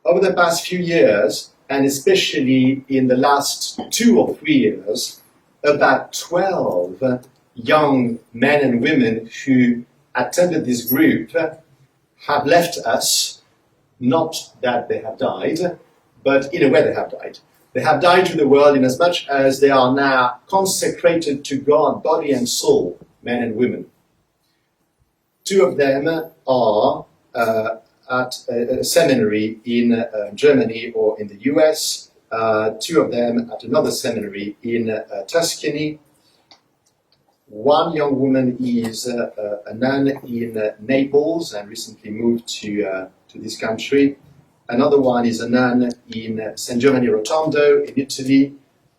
Over the past few years, and especially in the last 2 or 3 years, about 12 young men and women who attended this group have left us. Not that they have died, but in a way they have died. They have died to the world in as much as they are now consecrated to God, body and soul, men and women. 2 of them are at a seminary in Germany or in the US, 2 of them at another seminary in Tuscany. One young woman is a nun in Naples and recently moved to this country. Another one is a nun in San Giovanni Rotondo in Italy.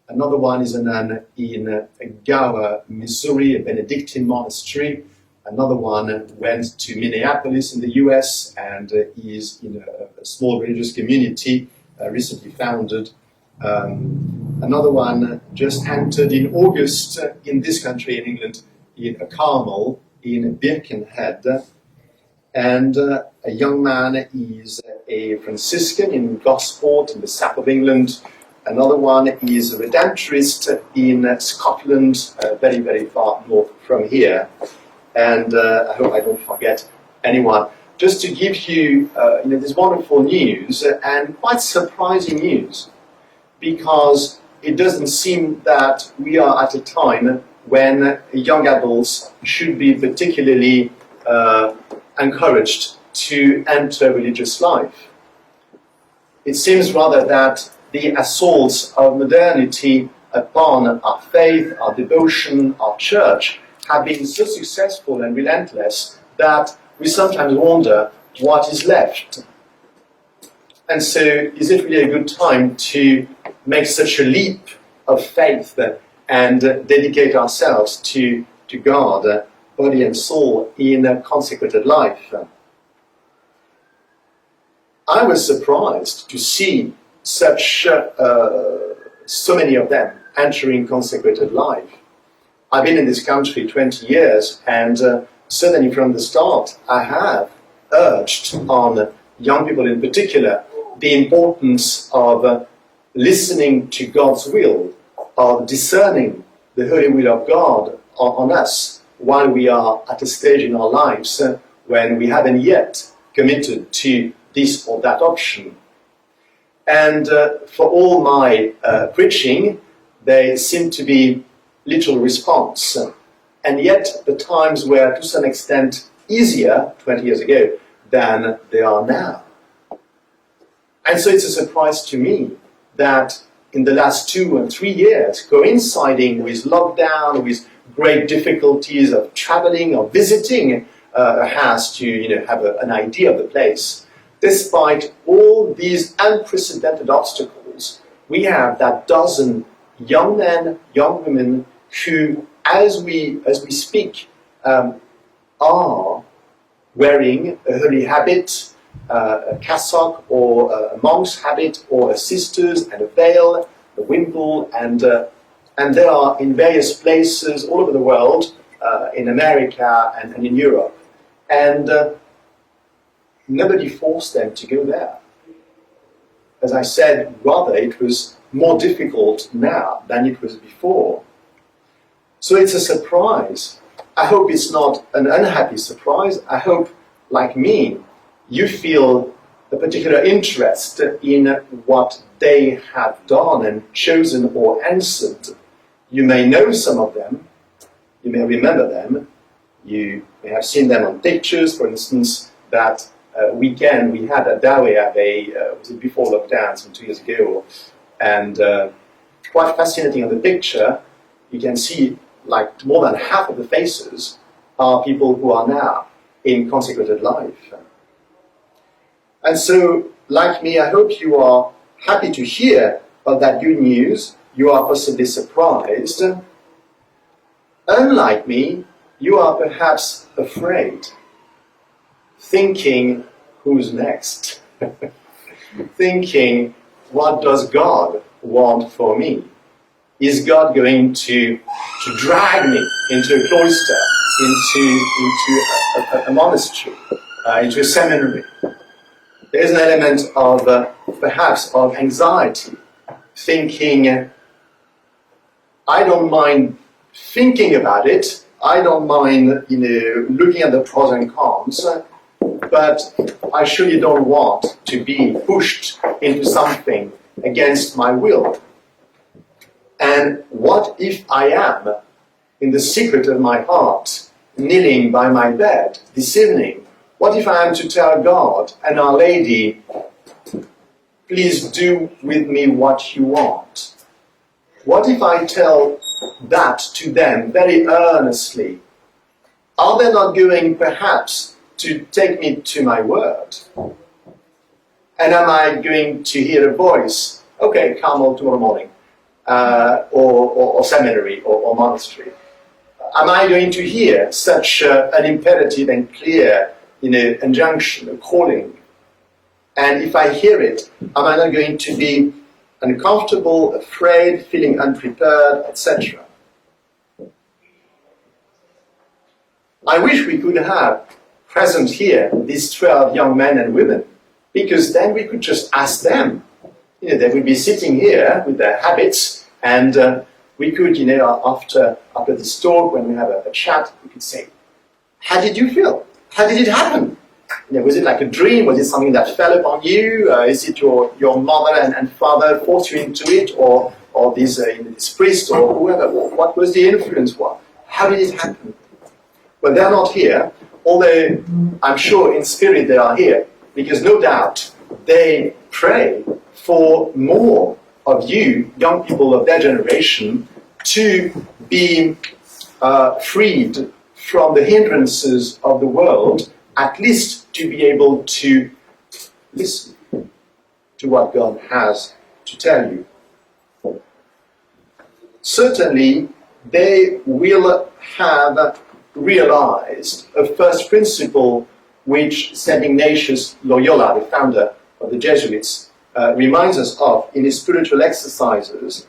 Another one is a nun in Gower, Missouri, a Benedictine monastery. Another one went to Minneapolis in the US and is in a small religious community recently founded. Another one just entered in August in this country, in England, in a Carmel in Birkenhead. And a young man is a Franciscan in Gosport in the south of England. Another one is a Redemptorist in Scotland, very, very far north from here. And I hope I don't forget anyone. Just to give you, this wonderful news and quite surprising news, because it doesn't seem that we are at a time when young adults should be particularly encouraged to enter religious life. It seems rather that the assaults of modernity upon our faith, our devotion, our church have been so successful and relentless that we sometimes wonder what is left. And so, is it really a good time to make such a leap of faith and dedicate ourselves to God, body and soul, in a consecrated life? I was surprised to see so many of them entering consecrated life. I've been in this country 20 years, and certainly from the start, I have urged on young people in particular the importance of listening to God's will, of discerning the holy will of God on us while we are at a stage in our lives when we haven't yet committed to this or that option. And for all my preaching, there seemed to be little response. And yet the times were to some extent easier 20 years ago than they are now. And so it's a surprise to me that in the last 2 and 3 years, coinciding with lockdown, with great difficulties of traveling or visiting a house to have an idea of the place, despite all these unprecedented obstacles, we have that dozen young men, young women who, as we speak, are wearing a holy habit, a cassock or a monk's habit, or a sister's and a veil, a wimple, and they are in various places all over the world, in America and in Europe. And nobody forced them to go there. As I said, rather it was more difficult now than it was before. So it's a surprise. I hope it's not an unhappy surprise. I hope, like me, you feel a particular interest in what they have done and chosen or answered. You may know some of them, you may remember them, you may have seen them on pictures. For instance, that weekend we had at Malleray Abbey, was it before lockdown, some 2 years ago, and quite fascinating on the picture, you can see like more than half of the faces are people who are now in consecrated life. And so, like me, I hope you are happy to hear of that good news. You are possibly surprised. Unlike me, you are perhaps afraid, thinking, who's next? Thinking, what does God want for me? Is God going to drag me into a cloister, into a monastery, into a seminary? There is an element of, perhaps, of anxiety, thinking, I don't mind thinking about it, I don't mind, looking at the pros and cons, but I surely don't want to be pushed into something against my will. And what if I am, in the secret of my heart, kneeling by my bed this evening? What if I am to tell God and Our Lady, please do with me what you want? What if I tell that to them very earnestly? Are they not going perhaps to take me to my word? And am I going to hear a voice, okay, Carmel tomorrow morning, or seminary, or monastery? Am I going to hear such an imperative and clear injunction, a calling? And if I hear it, am I not going to be uncomfortable, afraid, feeling unprepared, etc.? I wish we could have present here these 12 young men and women, because then we could just ask them. They would be sitting here with their habits, and we could, after this talk, when we have a chat, we could say, how did you feel? How did it happen? Was it like a dream? Was it something that fell upon you? Is it your mother and father forced you into it, or this priest or whoever? What was the influence? How did it happen? Well, they're not here, although I'm sure in spirit they are here, because no doubt they pray for more of you, young people of their generation, to be freed from the hindrances of the world, at least to be able to listen to what God has to tell you. Certainly, they will have realized a first principle which St. Ignatius Loyola, the founder of the Jesuits, reminds us of in his spiritual exercises,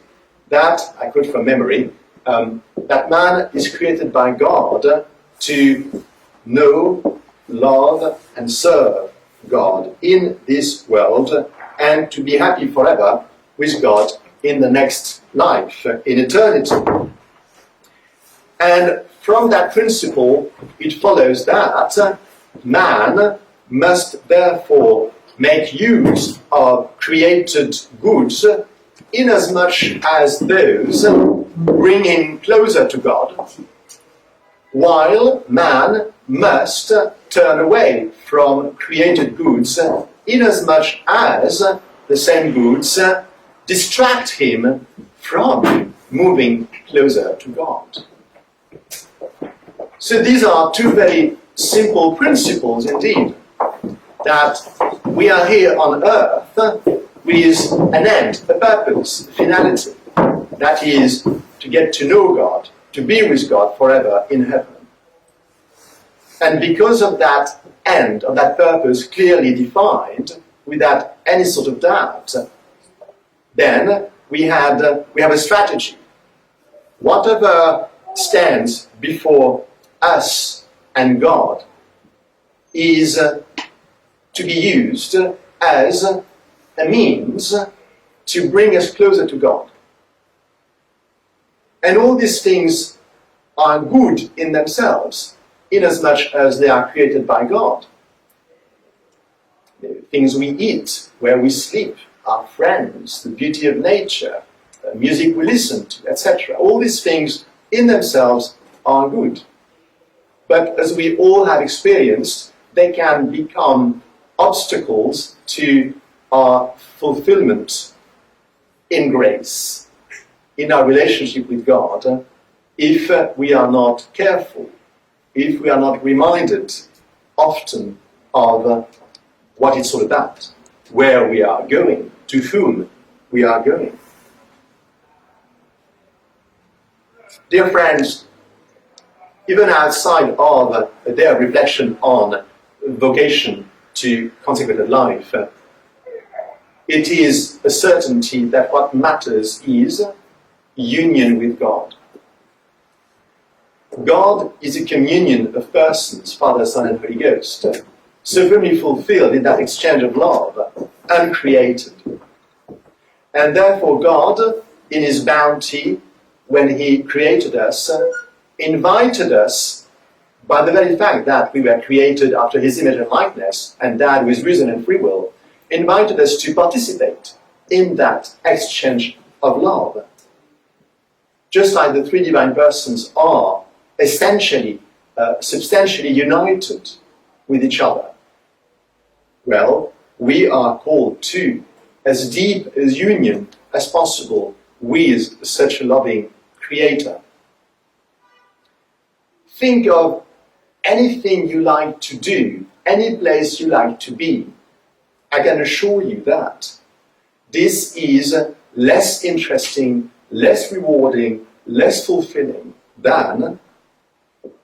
that, I quote from memory, that man is created by God to know, love, and serve God in this world, and to be happy forever with God in the next life, in eternity. And from that principle, it follows that man must therefore make use of created goods inasmuch as those bring him closer to God, while man must turn away from created goods inasmuch as the same goods distract him from moving closer to God. So these are two very simple principles indeed, that we are here on earth with an end, a purpose, a finality, that is to get to know God, to be with God forever in heaven. And because of that end, of that purpose clearly defined, without any sort of doubt, then we have a strategy. Whatever stands before us and God is to be used as a means to bring us closer to God. And all these things are good in themselves, inasmuch as they are created by God. The things we eat, where we sleep, our friends, the beauty of nature, music we listen to, etc. All these things in themselves are good. But as we all have experienced, they can become obstacles to our fulfillment in grace, in our relationship with God, if we are not careful, if we are not reminded often of what it's all about, where we are going, to whom we are going. Dear friends, even outside of their reflection on vocation to consecrated life, it is a certainty that what matters is union with God. God is a communion of persons, Father, Son, and Holy Ghost. supremely fulfilled in that exchange of love, uncreated. And therefore God, in his bounty, when he created us, invited us, by the very fact that we were created after his image and likeness, and that with reason and free will, invited us to participate in that exchange of love. Just like the three divine persons are essentially, substantially united with each other, well, we are called to as deep a union as possible with such a loving Creator. Think of anything you like to do, any place you like to be. I can assure you that this is less interesting, less rewarding, less fulfilling than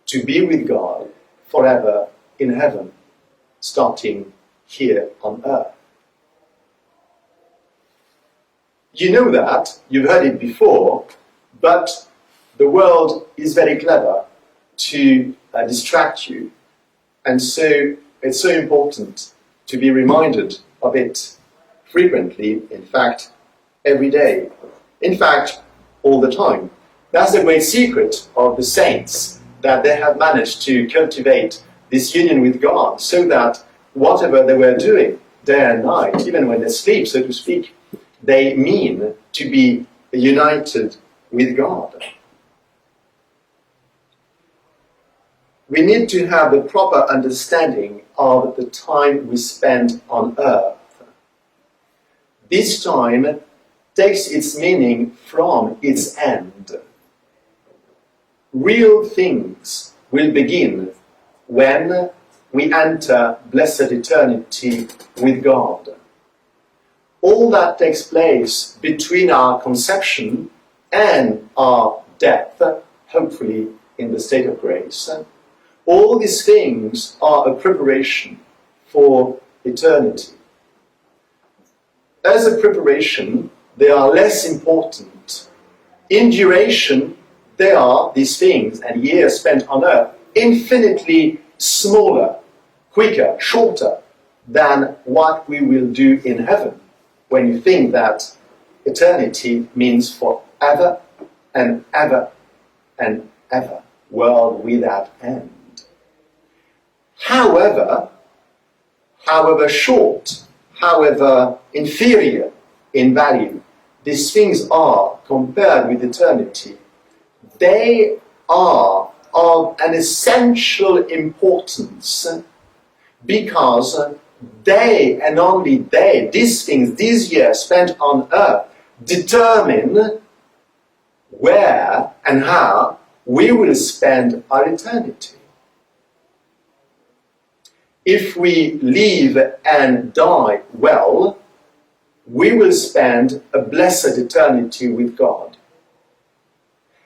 to be with God forever in heaven, starting here on earth. You know that, you've heard it before, but the world is very clever to distract you, and so it's so important to be reminded of it frequently, in fact, every day. In fact, all the time. That's the great secret of the saints, that they have managed to cultivate this union with God, so that whatever they were doing, day and night, even when they sleep, so to speak, they mean to be united with God. We need to have a proper understanding of the time we spend on earth. This time takes its meaning from its end. Real things will begin when we enter blessed eternity with God. All that takes place between our conception and our death, hopefully in the state of grace, all these things are a preparation for eternity. As a preparation, they are less important. In duration, they are, these things and years spent on earth, infinitely smaller, quicker, shorter than what we will do in heaven, when you think that eternity means forever and ever and ever, world without end. However short, however inferior in value these things are compared with eternity, they are of an essential importance, because they and only they, these things, these years spent on earth, determine where and how we will spend our eternity. If we live and die well, we will spend a blessed eternity with God.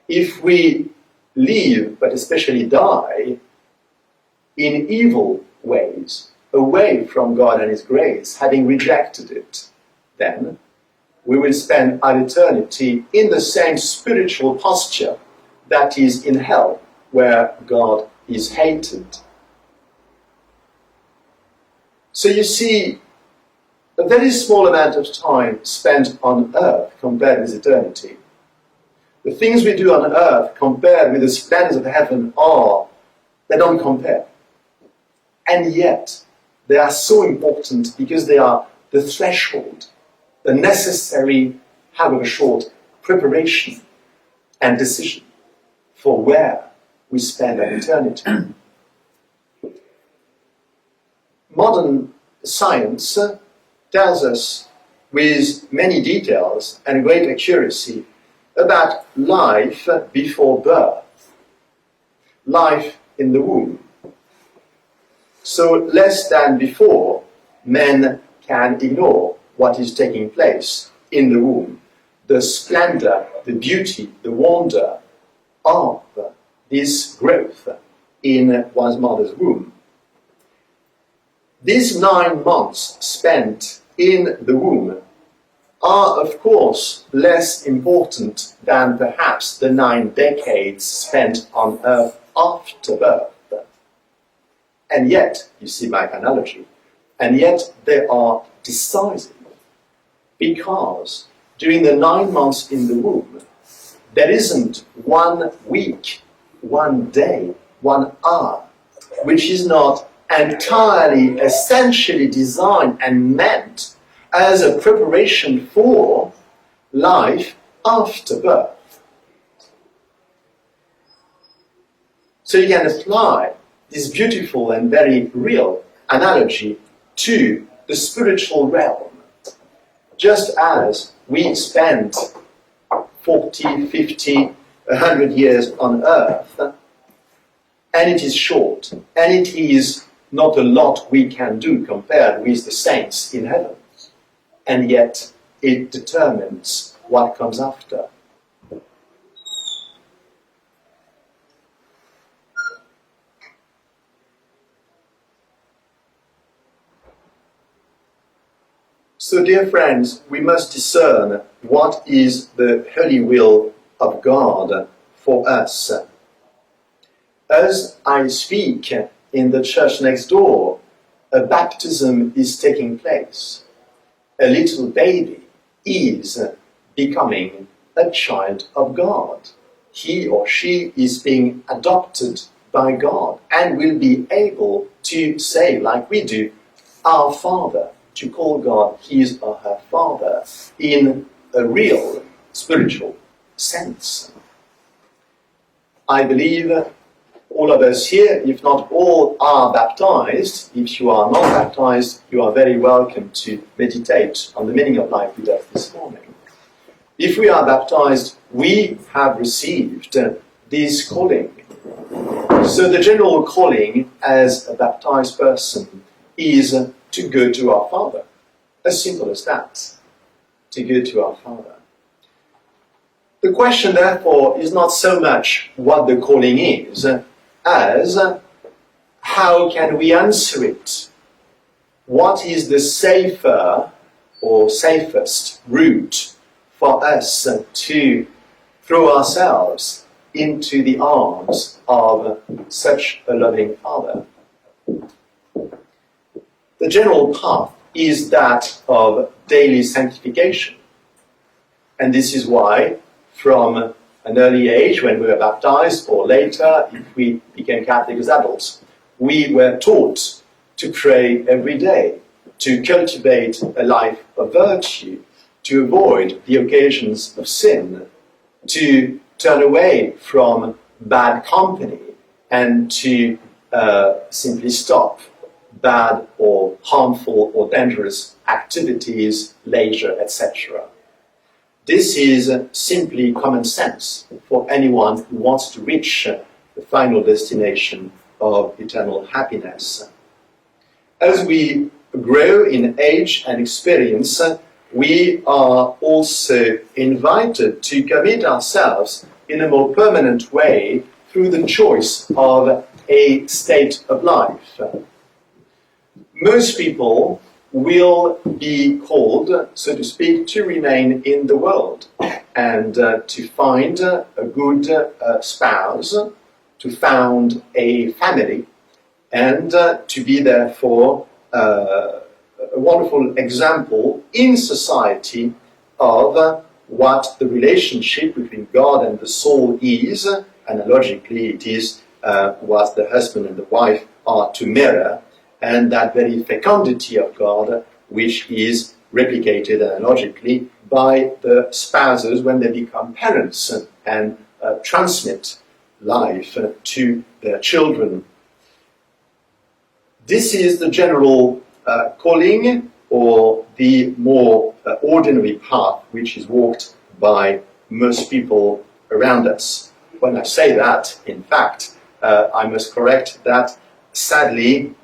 If we live, but especially die, in evil ways, away from God and His grace, having rejected it, then we will spend our eternity in the same spiritual posture that is in hell, where God is hated. So you see, a very small amount of time spent on earth compared with eternity. The things we do on earth compared with the splendors of heaven they don't compare. And yet, they are so important because they are the threshold, the necessary, however short, preparation and decision for where we spend our eternity. Modern science tells us with many details and great accuracy about life before birth, life in the womb. So less than before, men can ignore what is taking place in the womb, the splendor, the beauty, the wonder of this growth in one's mother's womb. These 9 months spent in the womb are, of course, less important than perhaps the 9 decades spent on earth after birth. And yet, you see my analogy, and yet they are decisive, because during the 9 months in the womb, there isn't 1 week, 1 day, 1 hour, which is not entirely, essentially designed and meant as a preparation for life after birth. So you can apply this beautiful and very real analogy to the spiritual realm. Just as we spent 40, 50, 100 years on earth, and it is short, and it is not a lot we can do compared with the saints in heaven, and yet it determines what comes after. So, dear friends, we must discern what is the holy will of God for us. As I speak in the church next door, a baptism is taking place. A little baby is becoming a child of God. He or she is being adopted by God and will be able to say, like we do, Our Father, to call God his or her Father in a real spiritual sense. I believe all of us here, if not all, are baptized. If you are not baptized, you are very welcome to meditate on the meaning of life with us this morning. If we are baptized, we have received this calling. So the general calling as a baptized person is to go to our Father. As simple as that. To go to our Father. The question, therefore, is not so much what the calling is, as how can we answer it? What is the safer or safest route for us to throw ourselves into the arms of such a loving Father? The general path is that of daily sanctification. And this is why, from an early age, when we were baptized, or later, if we became Catholic as adults, we were taught to pray every day, to cultivate a life of virtue, to avoid the occasions of sin, to turn away from bad company, and to simply stop bad or harmful or dangerous activities, leisure, etc. This is simply common sense for anyone who wants to reach the final destination of eternal happiness. As we grow in age and experience, we are also invited to commit ourselves in a more permanent way through the choice of a state of life. Most people will be called, so to speak, to remain in the world and to find a good spouse, to found a family, and to be therefore a wonderful example in society of what the relationship between God and the soul is. Analogically, it is what the husband and the wife are to mirror, and that very fecundity of God, which is replicated analogically by the spouses when they become parents and transmit life to their children. This is the general calling, or the more ordinary path which is walked by most people around us. When I say that, in fact, I must correct that, sadly,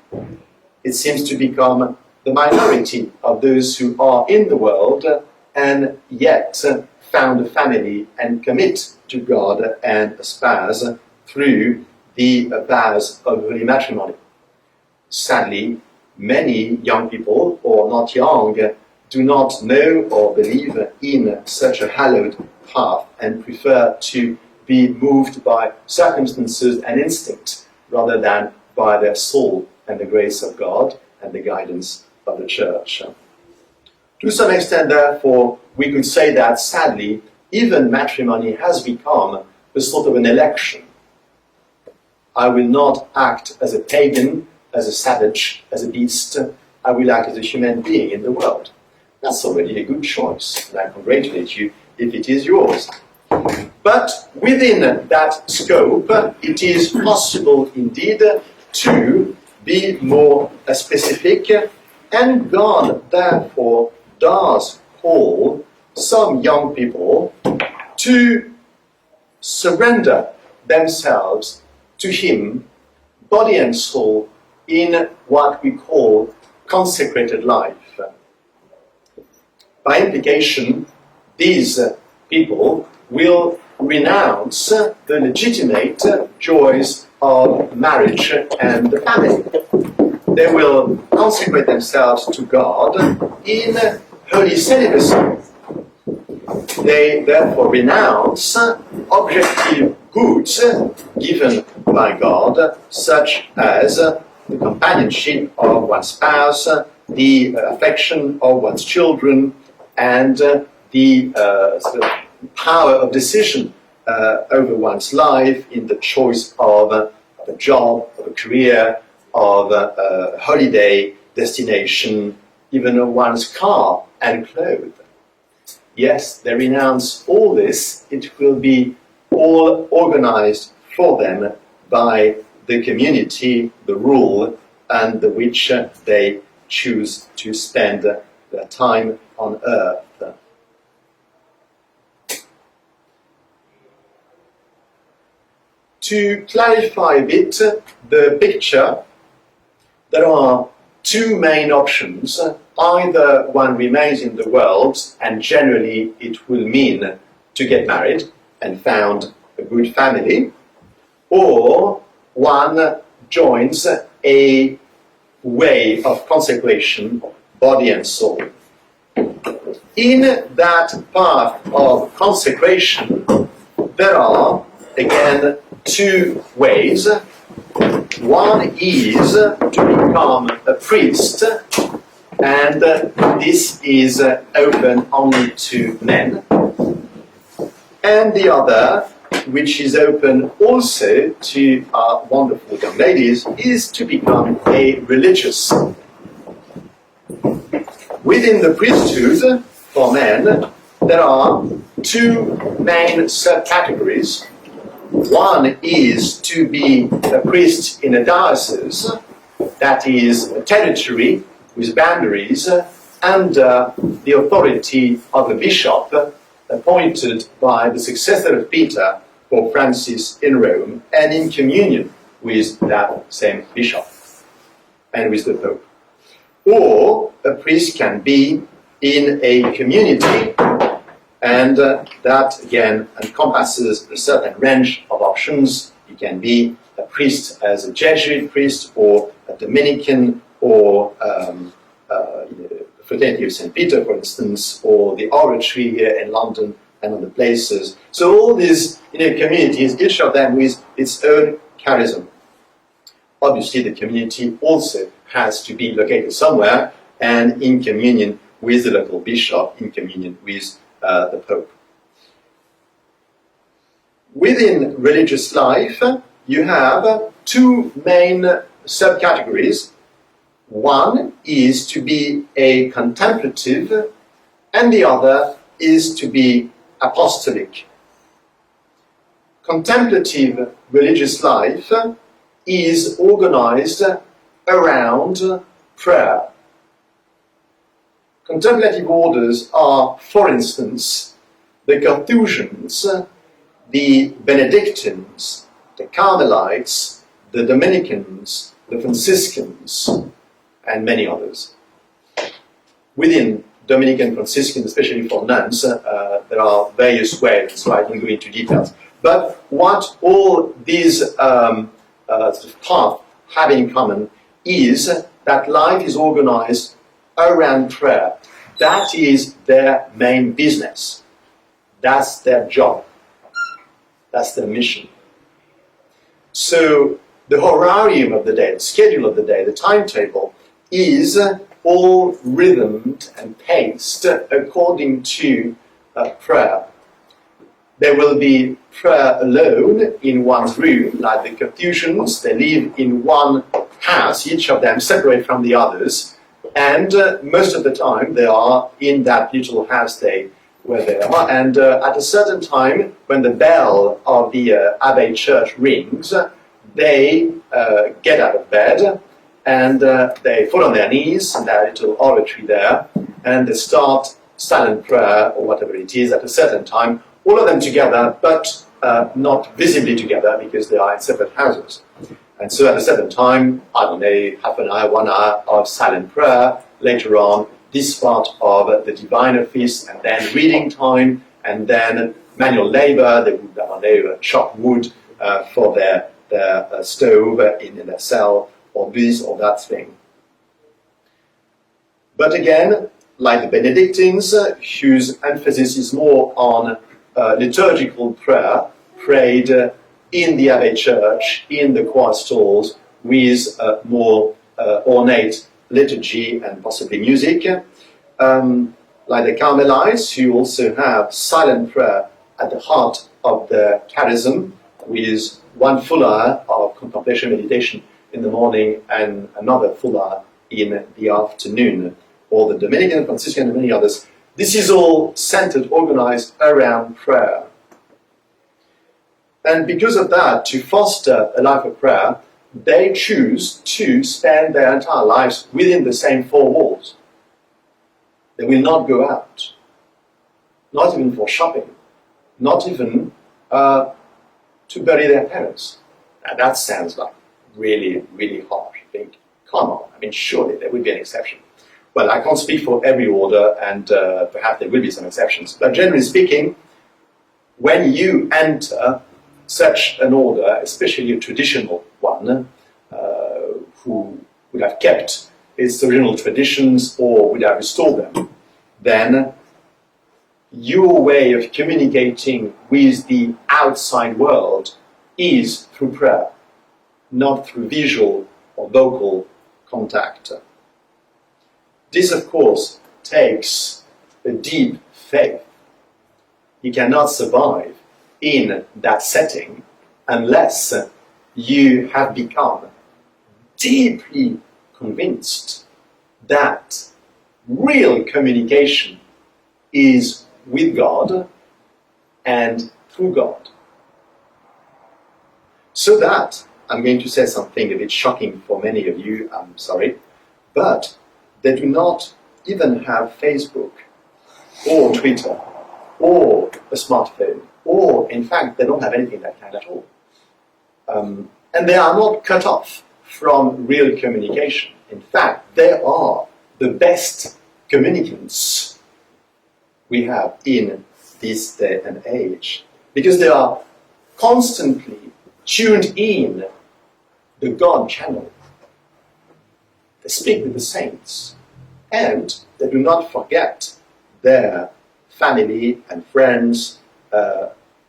it seems to become the minority of those who are in the world and yet found a family and commit to God and a spouse through the vows of holy matrimony. Sadly, many young people, or not young, do not know or believe in such a hallowed path and prefer to be moved by circumstances and instinct rather than by their soul and the grace of God and the guidance of the Church. To some extent, therefore, we could say that, sadly, even matrimony has become a sort of an election. I will not act as a pagan, as a savage, as a beast. I will act as a human being in the world. That's already a good choice, and I congratulate you if it is yours. But within that scope, it is possible indeed to be more specific, and God therefore does call some young people to surrender themselves to Him, body and soul, in what we call consecrated life. By implication, these people will renounce the legitimate joys of marriage and the family. They will consecrate themselves to God in holy celibacy. They therefore renounce objective goods given by God, such as the companionship of one's spouse, the affection of one's children, and the sort of power of decision over one's life in the choice of a job, of a career, of a holiday destination, even of one's car and clothes. Yes, they renounce all this. It will be all organized for them by the community, the rule, under which they choose to spend their time on earth. To clarify a bit the picture, there are two main options. Either one remains in the world, and generally it will mean to get married and found a good family, or one joins a way of consecration, body and soul. In that path of consecration, there are, again, two ways. One is to become a priest, and this is open only to men. And the other, which is open also to our wonderful young ladies, is to become a religious. Within the priesthood, for men, there are two main subcategories. One is to be a priest in a diocese, that is a territory with boundaries under the authority of a bishop appointed by the successor of Peter, Pope Francis, in Rome, and in communion with that same bishop and with the Pope. Or a priest can be in a community, and that again encompasses a certain range of options. You can be a priest as a Jesuit priest, or a Dominican, or the Fraternity of St. Peter, for instance, or the Oratory here in London and other places. So all these communities, each of them with its own charism. Obviously, the community also has to be located somewhere and in communion with the local bishop, in communion with the Pope. Within religious life, you have two main subcategories. One is to be a contemplative, and the other is to be apostolic. Contemplative religious life is organized around prayer. Contemplative orders are, for instance, the Carthusians, the Benedictines, the Carmelites, the Dominicans, the Franciscans, and many others. Within Dominican Franciscan, especially for nuns, there are various ways, so I don't go into details. But what all these paths have in common is that life is organized around prayer. That is their main business. That's their job. That's their mission. So the horarium of the day, the schedule of the day, the timetable, is all rhythmed and paced according to prayer. There will be prayer alone in one's room, like the Carthusians. They live in one house, each of them separate from the others, and most of the time they are in that little house where they are. And at a certain time, when the bell of the Abbey church rings, they get out of bed and they fall on their knees in their little oratory there, and they start silent prayer or whatever it is at a certain time, all of them together, but not visibly together because they are in separate houses. And so at a certain time, I don't know, half an hour, 1 hour of silent prayer, later on, this part of the divine office, and then reading time, and then manual labor. They would, I don't know, chop wood for their stove in their cell, or this or that thing. But again, like the Benedictines, whose emphasis is more on liturgical prayer, prayed in the Abbey church, in the choir stalls, with more ornate liturgy and possibly music. Like the Carmelites, who also have silent prayer at the heart of the charism, with 1 full hour of contemplation meditation in the morning and another full hour in the afternoon, or the Dominican, Franciscan, and many others. This is all centered, organized around prayer. And because of that, to foster a life of prayer, they choose to spend their entire lives within the same 4 walls. They will not go out, not even for shopping, not even to bury their parents. Now that sounds like really, really harsh. I think, come on, I mean, surely there would be an exception. Well, I can't speak for every order, and perhaps there will be some exceptions. But generally speaking, when you enter such an order, especially a traditional one, who would have kept its original traditions or would have restored them, then your way of communicating with the outside world is through prayer, not through visual or vocal contact. This, of course, takes a deep faith. You cannot survive in that setting unless you have become deeply convinced that real communication is with God and through God. So that, I'm going to say something a bit shocking for many of you, I'm sorry, but they do not even have Facebook or Twitter or a smartphone, or in fact they don't have anything like that at all. And they are not cut off from real communication. In fact, they are the best communicants we have in this day and age, because they are constantly tuned in the God channel. They speak with the saints, and they do not forget their family and friends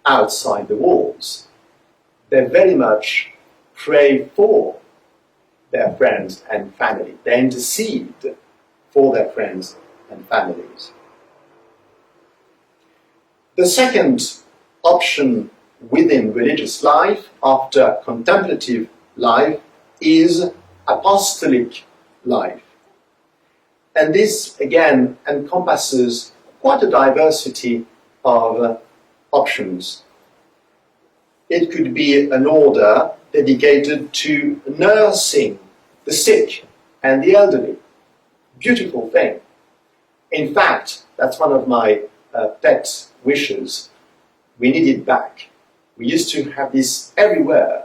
outside the walls. They very much pray for their friends and family. They intercede for their friends and families. The second option within religious life after contemplative life is apostolic life. And this, again, encompasses quite a diversity of options. It could be an order dedicated to nursing the sick and the elderly. Beautiful thing. In fact, that's one of my pet wishes. We need it back. We used to have this everywhere,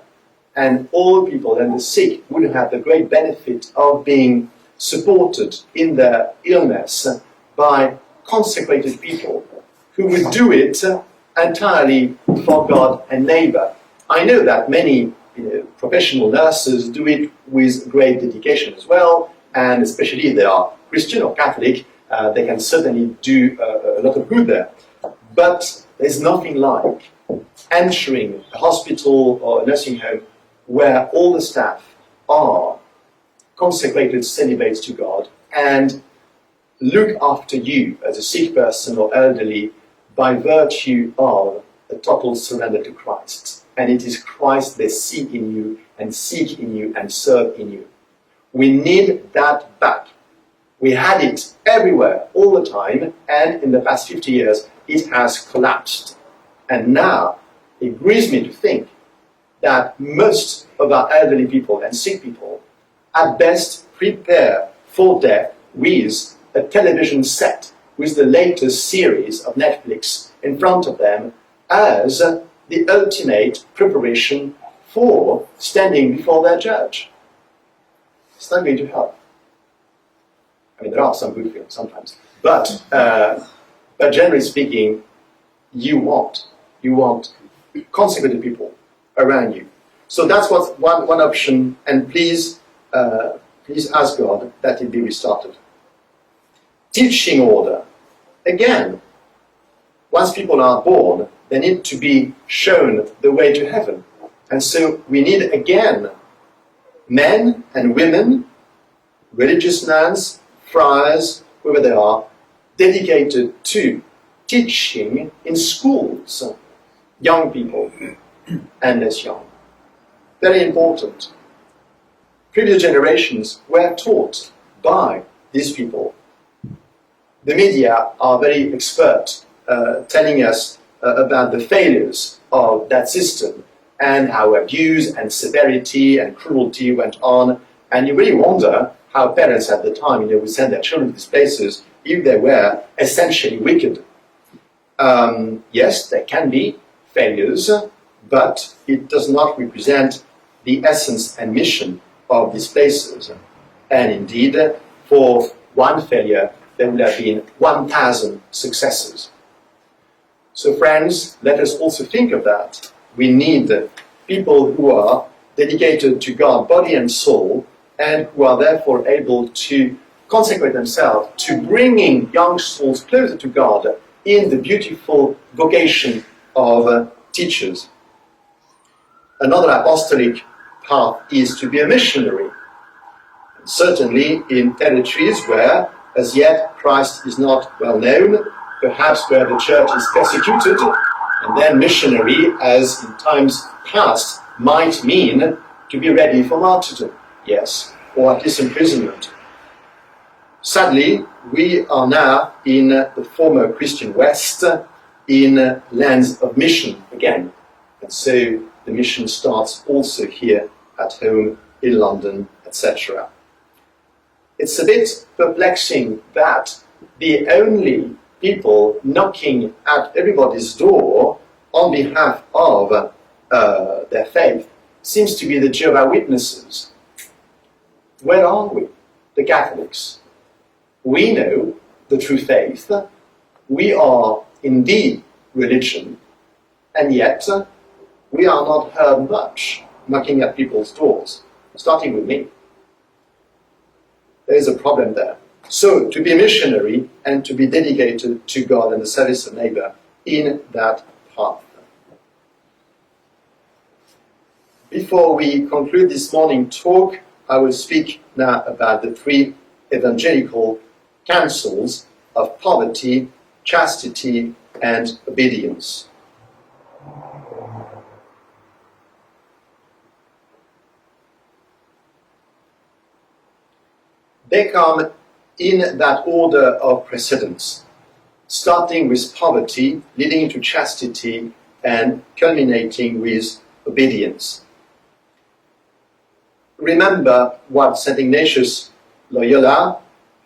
and old people and the sick would have the great benefit of being supported in their illness by consecrated people who would do it entirely for God and neighbor. I know that many professional nurses do it with great dedication as well, and especially if they are Christian or Catholic, they can certainly do a lot of good there. But there's nothing like entering a hospital or a nursing home where all the staff are consecrated celibates to God and look after you as a sick person or elderly by virtue of a total surrender to Christ. And it is Christ they see in you and seek in you and serve in you. We need that back. We had it everywhere, all the time, and in the past 50 years, it has collapsed. And now, it grieves me to think that most of our elderly people and sick people at best prepare for death with a television set with the latest series of Netflix in front of them as the ultimate preparation for standing before their judge. It's not going to help. I mean, there are some good films sometimes, but generally speaking, you want consecrated people around you. So that's what one option, and please ask God that it be restarted. Teaching order. Again, once people are born, they need to be shown the way to heaven. And so we need, again, men and women, religious nuns, friars, whoever they are, dedicated to teaching in schools, young people and less young. Very important. Previous generations were taught by these people. The media are very expert telling us about the failures of that system and how abuse and severity and cruelty went on. And you really wonder how parents at the time, would send their children to these places if they were essentially wicked. Yes, there can be failures, but it does not represent the essence and mission of these places. And indeed, for one failure, there would have been 1,000 successes. So friends, let us also think of that. We need people who are dedicated to God, body and soul, and who are therefore able to consecrate themselves to bringing young souls closer to God in the beautiful vocation of teachers. Another apostolic path is to be a missionary. And certainly in territories where as yet Christ is not well known, perhaps where the church is persecuted, and then missionary, as in times past, might mean to be ready for martyrdom, yes, or at least imprisonment. Sadly, we are now in the former Christian West in lands of mission again. And so the mission starts also here at home, in London, etc. It's a bit perplexing that the only people knocking at everybody's door on behalf of their faith seems to be the Jehovah's Witnesses. Where are we, the Catholics? We know the true faith. We are indeed religion, and yet we are not heard much knocking at people's doors, starting with me. There is a problem there. So to be a missionary and to be dedicated to God and the service of neighbor in that path. Before we conclude this morning talk, I will speak now about the three evangelical counsels of poverty, chastity, and obedience. They come in that order of precedence, starting with poverty, leading into chastity, and culminating with obedience. Remember what St. Ignatius Loyola,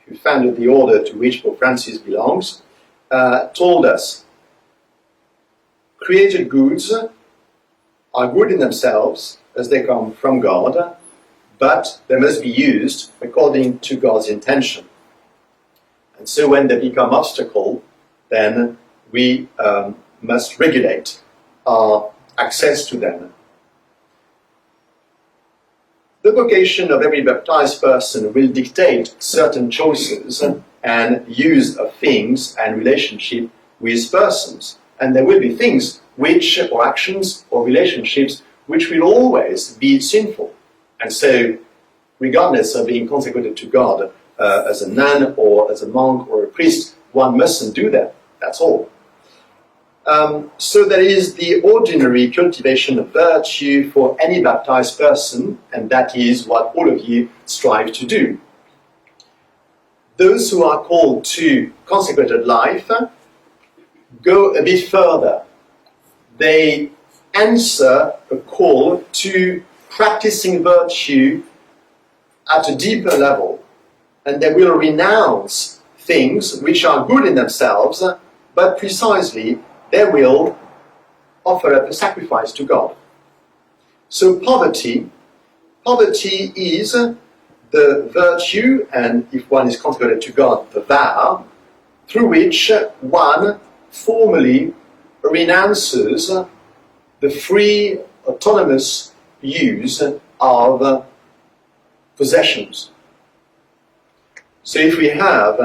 who founded the order to which Pope Francis belongs, told us. Created goods are good in themselves as they come from God, but they must be used according to God's intention. And so when they become obstacle, then we must regulate our access to them. The vocation of every baptized person will dictate certain choices and use of things and relationship with persons. And there will be things which, or actions or relationships, which will always be sinful. And so, regardless of being consecrated to God as a nun or as a monk or a priest, one mustn't do that. That's all. So there is the ordinary cultivation of virtue for any baptized person, and that is what all of you strive to do. Those who are called to consecrated life go a bit further. They answer a call to practicing virtue at a deeper level, and they will renounce things which are good in themselves, but precisely they will offer up a sacrifice to God. So poverty is the virtue, and if one is consecrated to God, the vow, through which one formally renounces the free, autonomous use of possessions. So if we have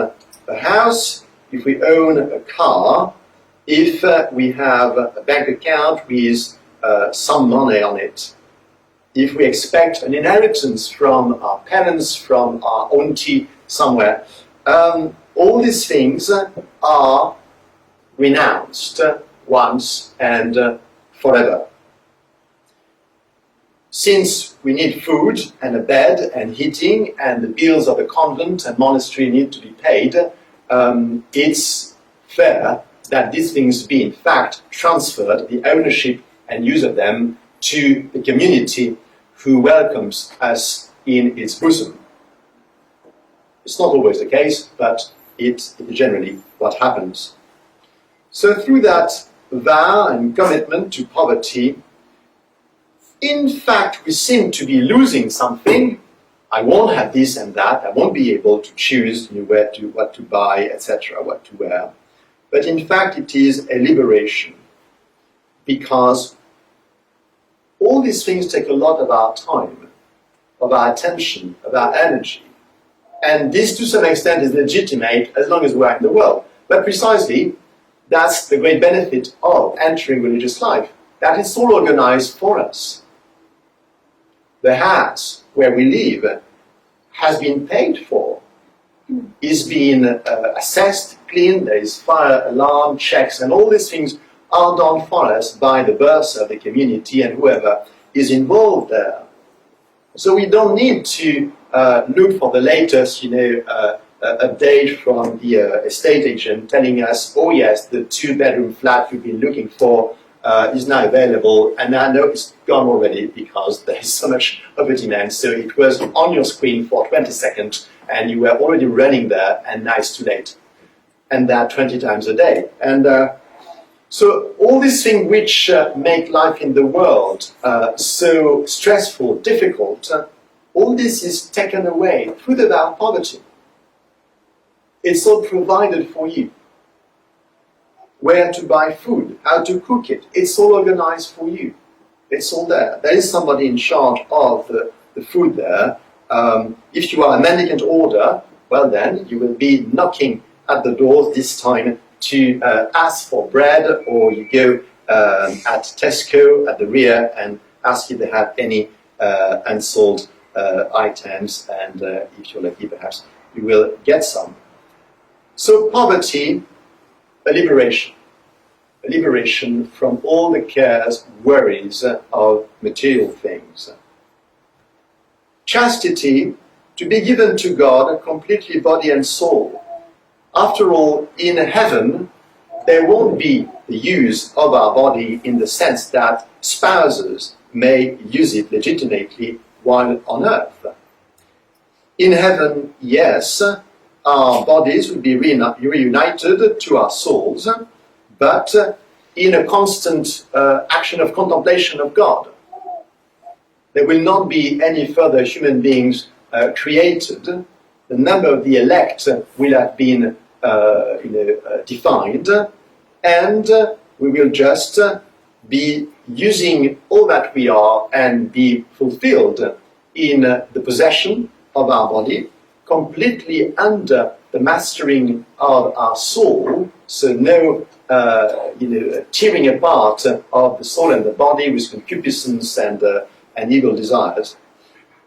a house, if we own a car, if we have a bank account with some money on it, if we expect an inheritance from our parents, from our auntie somewhere, all these things are renounced once and forever. Since we need food and a bed and heating and the bills of the convent and monastery need to be paid, it's fair that these things be in fact transferred, the ownership and use of them, to the community who welcomes us in its bosom. It's not always the case, but it's generally what happens. So through that vow and commitment to poverty, in fact, we seem to be losing something. I won't have this and that. I won't be able to choose what to buy, etc., what to wear. But in fact, it is a liberation, because all these things take a lot of our time, of our attention, of our energy. And this, to some extent, is legitimate as long as we are in the world. But precisely, that's the great benefit of entering religious life, that it's all organized for us. The house where we live has been paid for, is being assessed, cleaned, there is fire alarm checks, and all these things are done for us by the bursar of the community and whoever is involved there. So we don't need to look for the latest, update from the estate agent telling us, oh yes, the 2-bedroom flat you've been looking for is now available, and I know it's gone already because there is so much of a demand. So it was on your screen for 20 seconds, and you were already running there, and now it's too late. And that 20 times a day. And so all these things which make life in the world so stressful, difficult, all this is taken away through the vow of poverty. It's all provided for you. Where to buy food, how to cook it, it's all organized for you. It's all there. There is somebody in charge of the food there. If you are a mendicant order, well then, you will be knocking at the doors this time to ask for bread, or you go at Tesco at the rear and ask if they have any unsold items, and if you're lucky, perhaps you will get some. So poverty, a liberation from all the cares, worries of material things. Chastity, to be given to God completely body and soul. After all, in heaven, there won't be the use of our body in the sense that spouses may use it legitimately while on earth. In heaven, yes, our bodies will be reunited to our souls, but in a constant action of contemplation of God. There will not be any further human beings created. The number of the elect will have been defined, and we will just be using all that we are and be fulfilled in the possession of our body, completely under the mastering of our soul, So no tearing apart of the soul and the body with concupiscence and evil desires.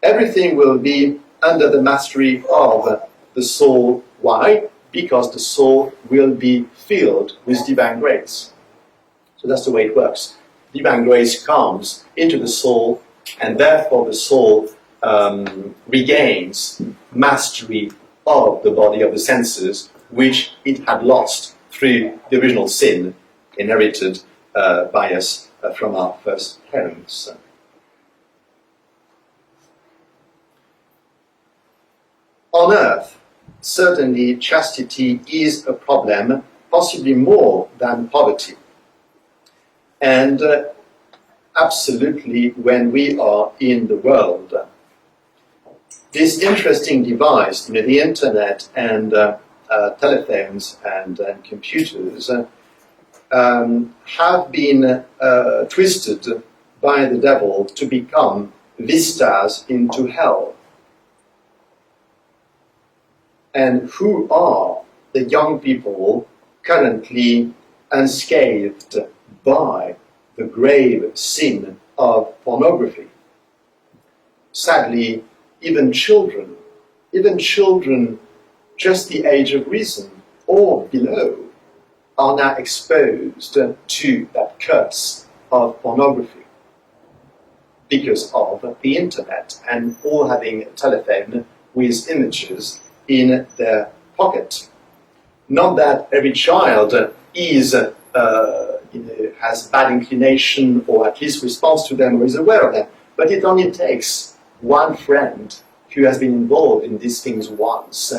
Everything will be under the mastery of the soul. Why? Because the soul will be filled with divine grace. So that's the way it works. Divine grace comes into the soul, and therefore the soul regains mastery of the body, of the senses, which it had lost through the original sin inherited by us from our first parents. On earth, certainly chastity is a problem, possibly more than poverty. And absolutely when we are in the world. This interesting device, the internet and telephones and computers have been twisted by the devil to become vistas into hell. And who are the young people currently unscathed by the grave sin of pornography? Sadly, even children just the age of reason or below are now exposed to that curse of pornography because of the internet and all having a telephone with images in their pocket. Not that every child is has bad inclination or at least responds to them or is aware of them, but it only takes one friend who has been involved in these things once,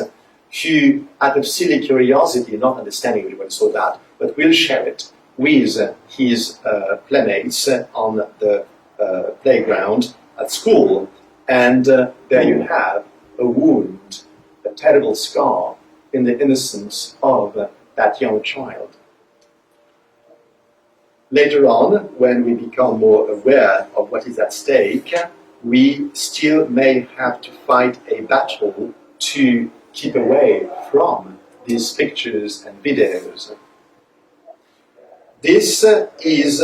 who out of silly curiosity, not understanding really what saw that, but will share it with his playmates on the playground at school, and there you have a wound, a terrible scar in the innocence of that young child. Later on, when we become more aware of what is at stake, we still may have to fight a battle to keep away from these pictures and videos. This is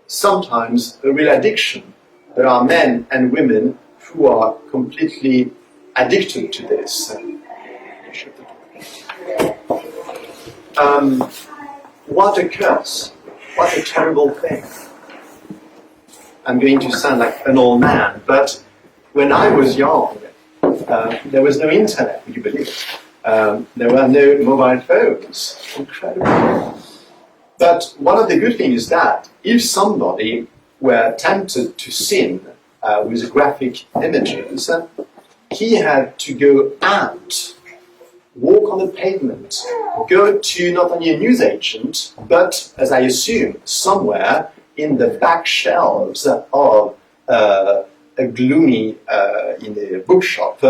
sometimes a real addiction. There are men and women who are completely addicted to this. What a curse. What a terrible thing. I'm going to sound like an old man, but when I was young, there was no internet, would you believe it? There were no mobile phones. Incredible. But one of the good things is that if somebody were tempted to sin with graphic images, he had to go out, walk on the pavement, go to not only a newsagent, but, as I assume, somewhere in the back shelves of a gloomy bookshop,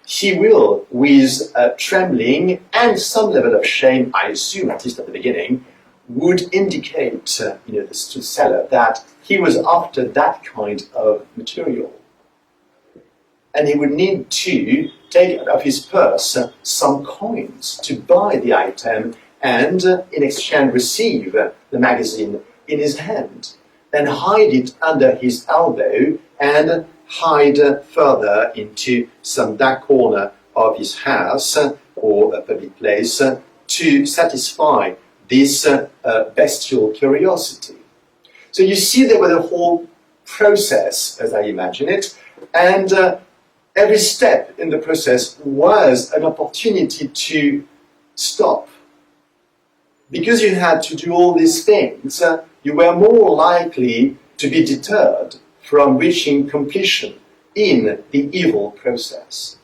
he will, with trembling and some level of shame, I assume, at least at the beginning, would indicate to the seller that he was after that kind of material. And he would need to take out of his purse some coins to buy the item and in exchange receive the magazine in his hand, then hide it under his elbow and hide further into some dark corner of his house or a public place to satisfy this bestial curiosity. So you see there was a whole process, as I imagine it, and every step in the process was an opportunity to stop. Because you had to do all these things, you were more likely to be deterred from reaching completion in the evil process.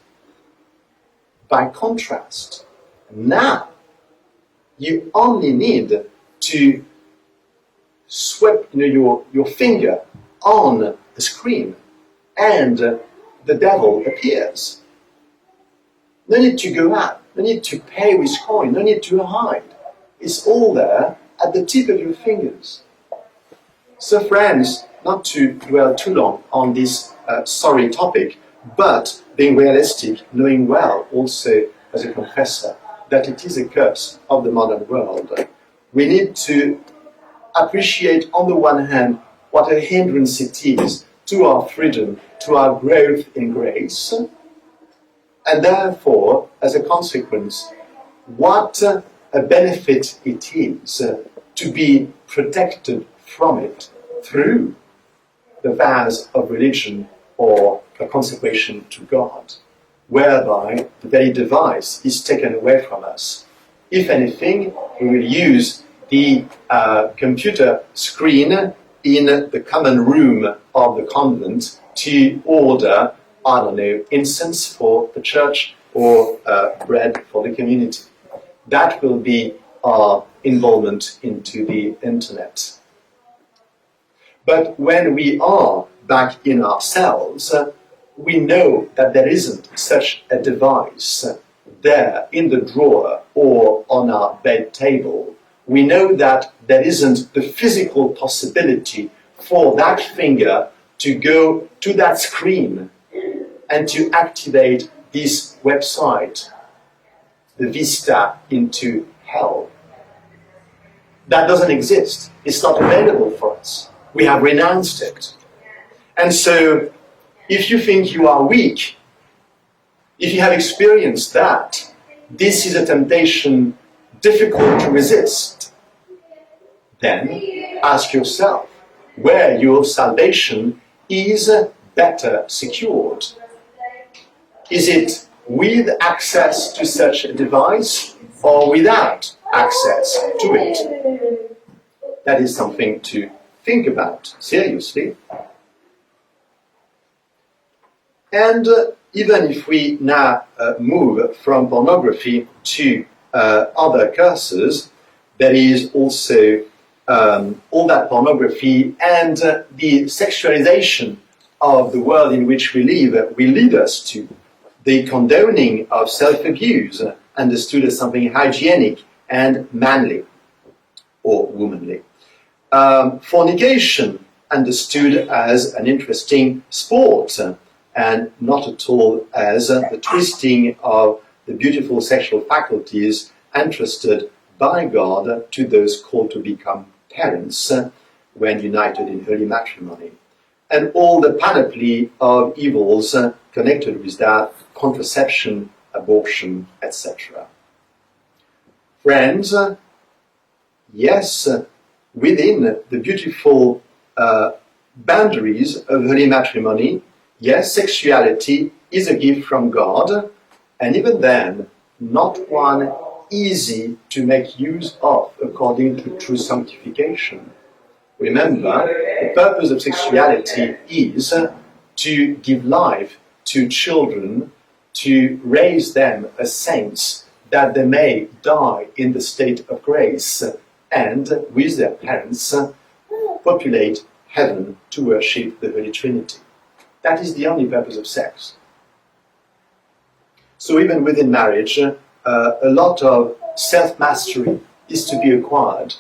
By contrast, now you only need to swipe your finger on the screen and the devil appears. No need to go out, no need to pay with coin, no need to hide. It's all there at the tip of your fingers. So friends, not to dwell too long on this sorry topic, but being realistic, knowing well also as a confessor that it is a curse of the modern world. We need to appreciate, on the one hand, what a hindrance it is to our freedom, to our growth in grace, and therefore, as a consequence, what a benefit it is to be protected from it through the vows of religion or a consecration to God, whereby the very device is taken away from us. If anything, we will use the computer screen in the common room of the convent to order, I don't know, incense for the church or bread for the community. That will be our involvement into the internet. But when we are back in ourselves, we know that there isn't such a device there in the drawer or on our bed table. We know that there isn't the physical possibility for that finger to go to that screen and to activate this website, the vista into hell. That doesn't exist. It's not available for us. We have renounced it. And so, if you think you are weak, if you have experienced that, this is a temptation difficult to resist, then ask yourself where your salvation is better secured. Is it with access to such a device or without access to it? That is something to think about seriously. And even if we now move from pornography to other curses, there is also all that pornography and the sexualization of the world in which we live will lead us to the condoning of self-abuse, understood as something hygienic and manly or womanly. Fornication, understood as an interesting sport, and not at all as the twisting of the beautiful sexual faculties entrusted by God to those called to become parents when united in holy matrimony. And all the panoply of evils connected with that, contraception, abortion, etc. Friends, yes, within the beautiful boundaries of holy matrimony, yes, sexuality is a gift from God, and even then, not one easy to make use of according to true sanctification. Remember, the purpose of sexuality is to give life to children, to raise them as saints, that they may die in the state of grace, and with their parents populate heaven to worship the Holy Trinity. That is the only purpose of sex. So even within marriage, a lot of self-mastery is to be acquired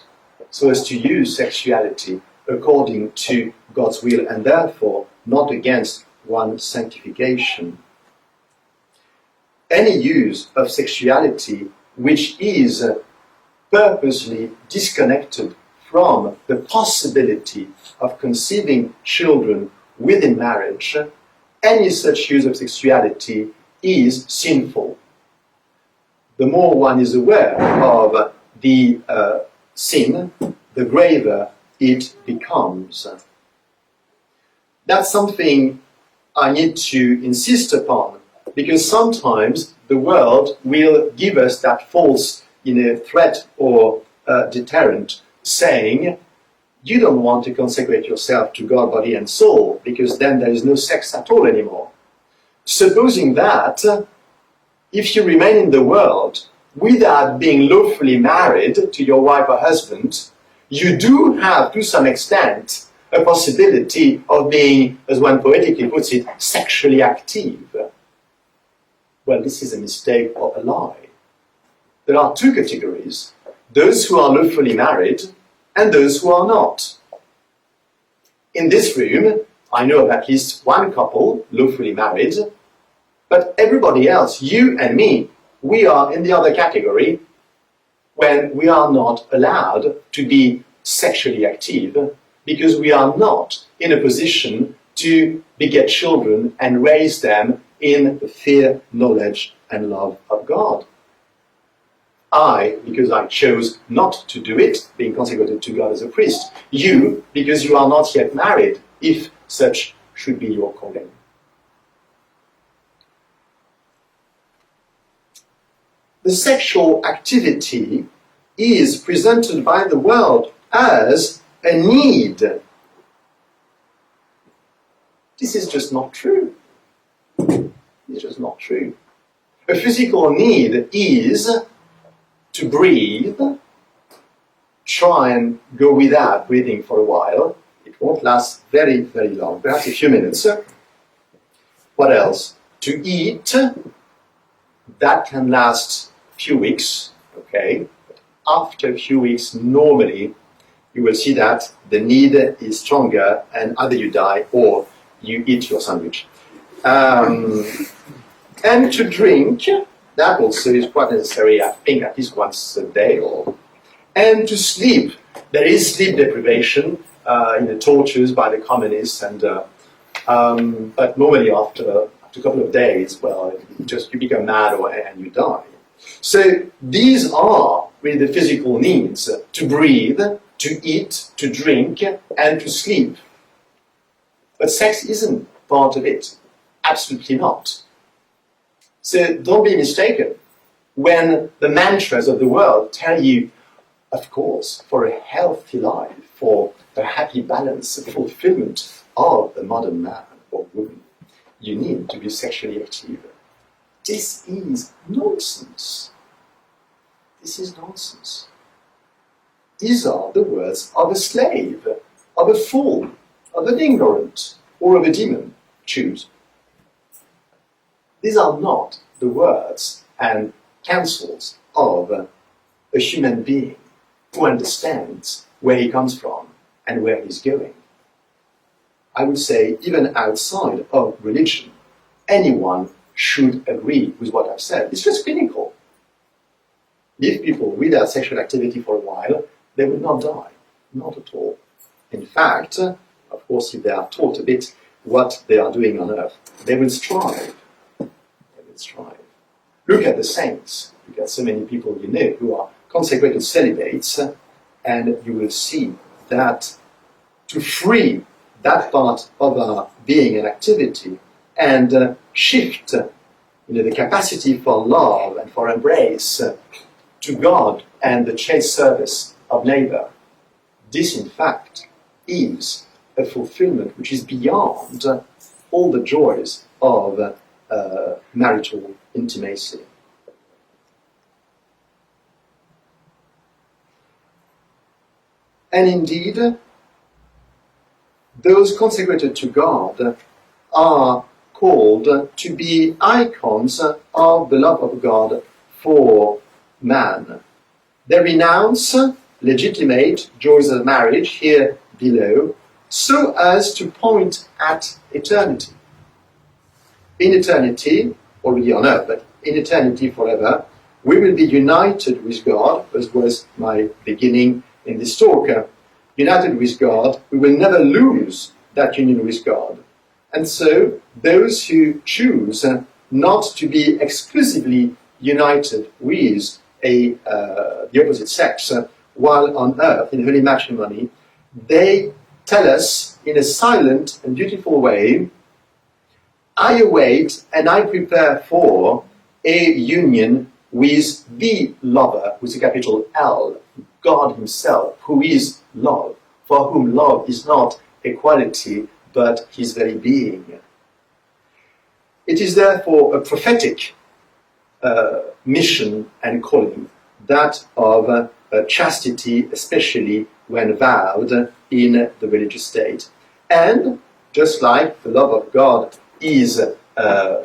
so as to use sexuality according to God's will and therefore not against one's sanctification. Any use of sexuality which is purposely disconnected from the possibility of conceiving children within marriage, any such use of sexuality is sinful. The more one is aware of the sin, the graver it becomes. That's something I need to insist upon, because sometimes the world will give us that false threat or deterrent, saying, you don't want to consecrate yourself to God, body and soul, because then there is no sex at all anymore. Supposing that, if you remain in the world without being lawfully married to your wife or husband, you do have, to some extent, a possibility of being, as one poetically puts it, sexually active. Well, this is a mistake or a lie. There are two categories: those who are lawfully married and those who are not. In this room, I know of at least one couple lawfully married, but everybody else, you and me, we are in the other category when we are not allowed to be sexually active because we are not in a position to beget children and raise them in the fear, knowledge, and love of God. I, because I chose not to do it, being consecrated to God as a priest. You, because you are not yet married, if such should be your calling. The sexual activity is presented by the world as a need. This is just not true. It's just not true. A physical need is to breathe, try and go without breathing for a while. It won't last very, very long, perhaps a few minutes. What else? To eat, that can last a few weeks, okay? But after a few weeks, normally, you will see that the need is stronger and either you die or you eat your sandwich. And to drink, that also is quite necessary, I think, at least once a day. And to sleep. There is sleep deprivation in the tortures by the communists, but normally after a couple of days, well, you become mad and you die. So these are really the physical needs: to breathe, to eat, to drink, and to sleep. But sex isn't part of it. Absolutely not. So don't be mistaken when the mantras of the world tell you, of course, for a healthy life, for a happy balance, a fulfillment of a modern man or woman, you need to be sexually active. This is nonsense. This is nonsense. These are the words of a slave, of a fool, of an ignorant, or of a demon. Choose. These are not the words and counsels of a human being who understands where he comes from and where he's going. I would say, even outside of religion, anyone should agree with what I've said. It's just clinical. Leave people without sexual activity for a while, they will not die. Not at all. In fact, of course, if they are taught a bit what they are doing on earth, they will strive. They will strive. Look at the saints. Look at so many people you know who are consecrated celibates, and you will see that to free that part of our being and activity and shift the capacity for love and for embrace to God and the chaste service of neighbor. This, in fact, is a fulfillment which is beyond all the joys of marital intimacy. And indeed, those consecrated to God are called to be icons of the love of God for man. They renounce legitimate joys of marriage here below so as to point at eternity. In eternity, already on earth, but in eternity forever, we will be united with God, as was my beginning in this talk. United with God, we will never lose that union with God. And so, those who choose not to be exclusively united with the opposite sex while on earth in holy matrimony, they tell us in a silent and beautiful way, I await and I prepare for a union with the lover, with a capital L, God himself, who is love, for whom love is not a quality, but his very being. It is therefore a prophetic mission and calling, that of chastity, especially when vowed in the religious state. And just like the love of God is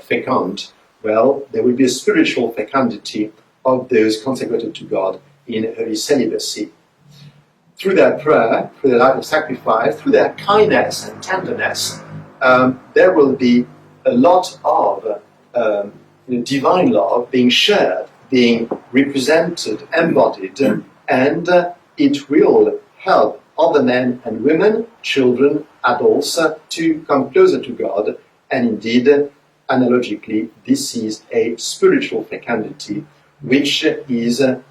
fecund, well, there will be a spiritual fecundity of those consecrated to God in holy celibacy. Through their prayer, through their life of sacrifice, through their kindness and tenderness, there will be a lot of divine love being shared, being represented, embodied, and it will help other men and women, children, adults, to come closer to God. And indeed, analogically, this is a spiritual fecundity, which is the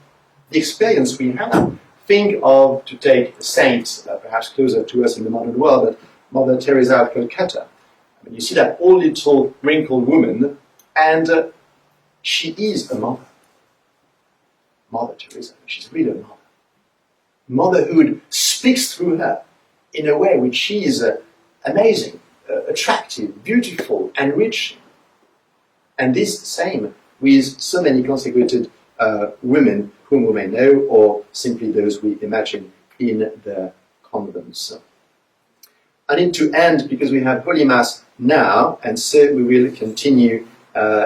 experience we have. Think of, to take saints perhaps closer to us in the modern world, but Mother Teresa of Calcutta. I mean, you see that old little wrinkled woman, and she is a mother. Mother Teresa, she's really a mother. Motherhood speaks through her in a way which is amazing, attractive, beautiful, enriching. And this same with so many consecrated women whom we may know, or simply those we imagine in the convents. I need to end because we have Holy Mass now, and so we will continue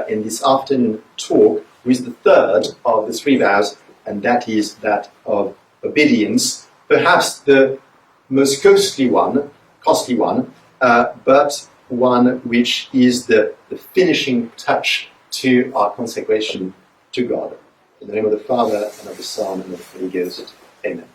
in this afternoon talk with the third of the three vows, and that is that of obedience, perhaps the most costly one, but one which is the finishing touch to our consecration to God. In the name of the Father, and of the Son, and of the Holy Ghost. Amen.